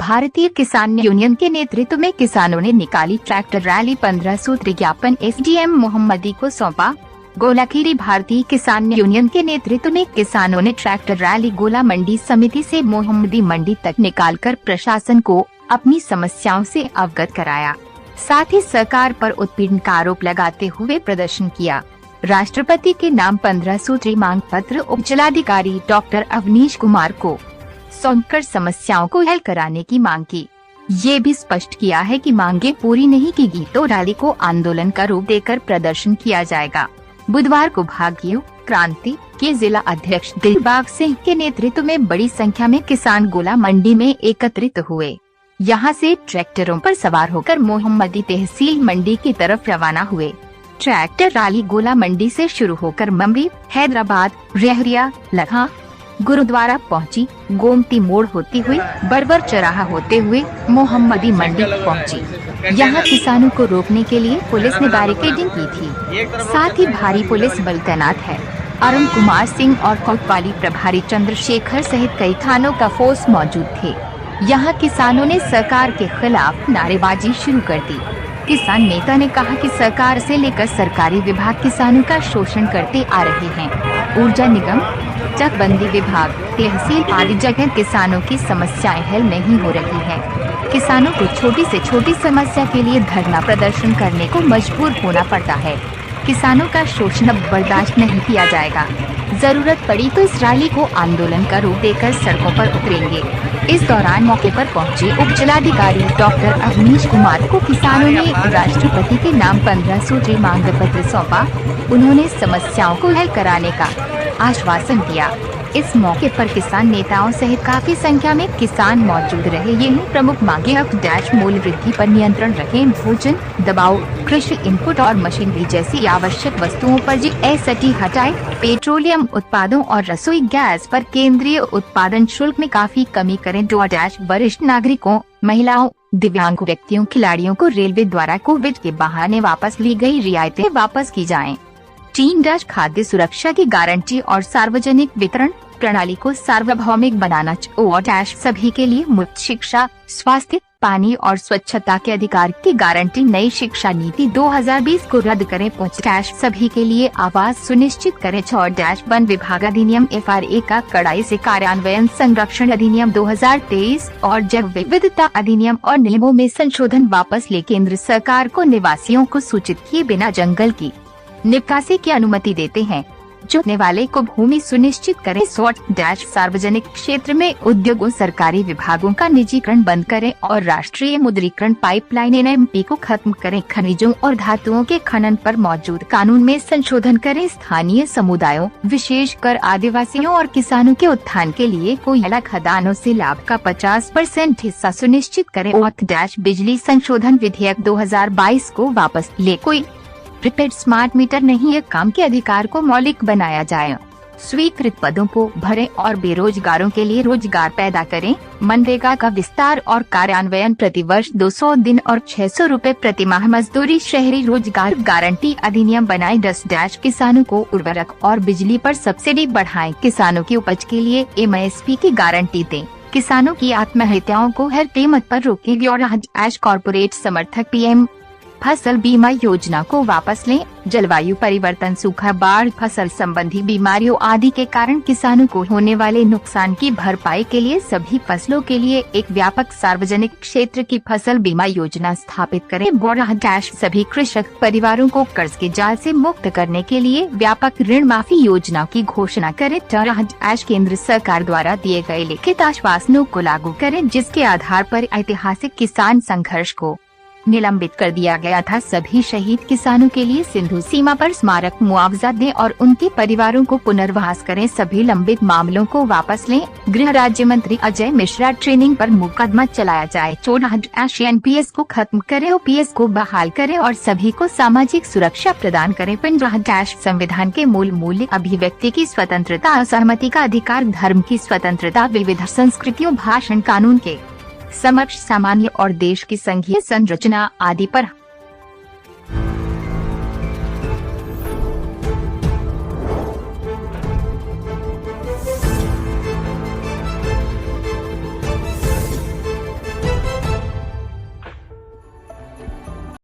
भारतीय किसान यूनियन के नेतृत्व में किसानों ने निकाली ट्रैक्टर रैली। 15 सूत्री ज्ञापन एसडीएम मोहम्मदी को सौंपा। गोलाखीरी भारतीय किसान यूनियन के नेतृत्व में किसानों ने ट्रैक्टर रैली गोला मंडी समिति से मोहम्मदी मंडी तक निकालकर प्रशासन को अपनी समस्याओं से अवगत कराया। साथ ही सरकार पर उत्पीड़न का आरोप लगाते हुए प्रदर्शन किया। राष्ट्रपति के नाम 15 सूत्री मांग पत्र उपजिलाधिकारी डॉक्टर अवनीश कुमार को सौंपकर समस्याओं को हल कराने की मांग की। ये भी स्पष्ट किया है कि मांगे पूरी नहीं की गई तो रैली को आंदोलन का रूप देकर प्रदर्शन किया जाएगा। बुधवार को भारतीय क्रांति के जिला अध्यक्ष दिलबाग सिंह के नेतृत्व में बड़ी संख्या में किसान गोला मंडी में एकत्रित हुए। यहाँ से ट्रैक्टरों पर सवार होकर मोहम्मदी तहसील मंडी की तरफ रवाना हुए। ट्रैक्टर रैली गोला मंडी से शुरू होकर मुंबई, हैदराबाद, रहरिया, लखा, गुरुद्वारा पहुंची। गोमती मोड़ होती हुई बरबर चौराहा होते हुए मोहम्मदी मंडी पहुंची। यहाँ किसानों को रोकने के लिए पुलिस ने बैरिकेडिंग की थी। साथ ही भारी पुलिस बल तैनात है। अरुण कुमार सिंह और कोतवाली प्रभारी चंद्रशेखर सहित कई थानों का फोर्स मौजूद थे। यहाँ किसानों ने सरकार के खिलाफ नारेबाजी शुरू कर दी। किसान नेता ने कहा कि सरकार से लेकर सरकारी विभाग किसानों का शोषण करते आ रहे हैं। ऊर्जा निगम, चकबंदी विभाग, तहसील आदि जगह किसानों की समस्याएं हल नहीं हो रही हैं। किसानों को छोटी से छोटी समस्या के लिए धरना प्रदर्शन करने को मजबूर होना पड़ता है। किसानों का शोषण अब बर्दाश्त नहीं किया जाएगा। जरूरत पड़ी तो इस रैली को आंदोलन का रूप देकर सड़कों पर उतरेंगे। इस दौरान मौके पर पहुंचे उपजिलाधिकारी डॉक्टर अवनीश कुमार को किसानों ने राष्ट्रपति के नाम 15 सूत्री मांग पत्र सौंपा। उन्होंने समस्याओं को हल कराने का आश्वासन दिया। इस मौके पर किसान नेताओं सहित काफी संख्या में किसान मौजूद रहे। ये प्रमुख मांगे मूल्य वृद्धि पर नियंत्रण रखें, भोजन, दबाव, कृषि इनपुट और मशीनरी जैसी आवश्यक वस्तुओं पर जीएसटी हटाए, पेट्रोलियम उत्पादों और रसोई गैस पर केंद्रीय उत्पादन शुल्क में काफी कमी करें, वरिष्ठ नागरिकों, महिलाओं, दिव्यांग व्यक्तियों, खिलाड़ियों को रेलवे द्वारा कोविड के बहाने वापस ली गई रियायतें वापस की जाएं। 3 खाद्य सुरक्षा की गारंटी और सार्वजनिक वितरण प्रणाली को सार्वभौमिक बनाना। सभी के लिए मुफ्त शिक्षा, स्वास्थ्य, पानी और स्वच्छता के अधिकार की गारंटी। नई शिक्षा नीति 2020 को रद्द करें। सभी के लिए आवास सुनिश्चित करें। वन विभाग अधिनियम FRA का कड़ाई से कार्यान्वयन। संरक्षण अधिनियम 2023 और जैव विविधता अधिनियम और नियमों में संशोधन वापस ले। केंद्र सरकार को निवासियों को सूचित किए बिना जंगल की निकासी की अनुमति देते हैं। जुड़ने वाले को भूमि सुनिश्चित करें। सार्वजनिक क्षेत्र में उद्योगों, सरकारी विभागों का निजीकरण बंद करें और राष्ट्रीय मुद्रीकरण पाइपलाइन NMP को खत्म करें। खनिजों और धातुओं के खनन पर मौजूद कानून में संशोधन करें। स्थानीय समुदायों, विशेषकर आदिवासियों और किसानों के उत्थान के लिए कोयला खदानों से लाभ का 50% हिस्सा सुनिश्चित करें। बिजली संशोधन विधेयक 2022 को वापस ले। कोई प्रीपेड स्मार्ट मीटर नहीं, एक काम के अधिकार को मौलिक बनाया जाए। स्वीकृत पदों को भरें और बेरोजगारों के लिए रोजगार पैदा करें। मनरेगा का विस्तार और कार्यान्वयन। प्रतिवर्ष 200 दिन और 600 रुपए प्रति माह मजदूरी। शहरी रोजगार गारंटी अधिनियम बनाए। किसानों को उर्वरक और बिजली पर सब्सिडी बढ़ाएं। किसानों की उपज के लिए MSP की गारंटी दें। किसानों की आत्महत्याओं को हर कीमत पर रोकें। और कॉर्पोरेट समर्थक PM फसल बीमा योजना को वापस लें। जलवायु परिवर्तन, सूखा, बाढ़, फसल संबंधी बीमारियों आदि के कारण किसानों को होने वाले नुकसान की भरपाई के लिए सभी फसलों के लिए एक व्यापक सार्वजनिक क्षेत्र की फसल बीमा योजना स्थापित करें। सभी कृषक परिवारों को कर्ज के जाल से मुक्त करने के लिए व्यापक ऋण माफी योजना की घोषणा करें। केंद्र सरकार द्वारा दिए गए लिखित आश्वासनों को लागू करें, जिसके आधार पर ऐतिहासिक किसान संघर्ष को निलंबित कर दिया गया था। सभी शहीद किसानों के लिए सिंधु सीमा पर स्मारक मुआवजा दें और उनके परिवारों को पुनर्वास करें। सभी लंबित मामलों को वापस लें। गृह राज्य मंत्री अजय मिश्रा ट्रेनिंग पर मुकदमा चलाया जाए। NPS को खत्म करें, OPS को बहाल करें और सभी को सामाजिक सुरक्षा प्रदान करें। संविधान के मूल मूल्य अभिव्यक्ति की स्वतंत्रता, असहमति का अधिकार, धर्म की स्वतंत्रता, विविध संस्कृतियों, भाषण, कानून के समक्ष सामान्य और देश की संघीय संरचना आदि पर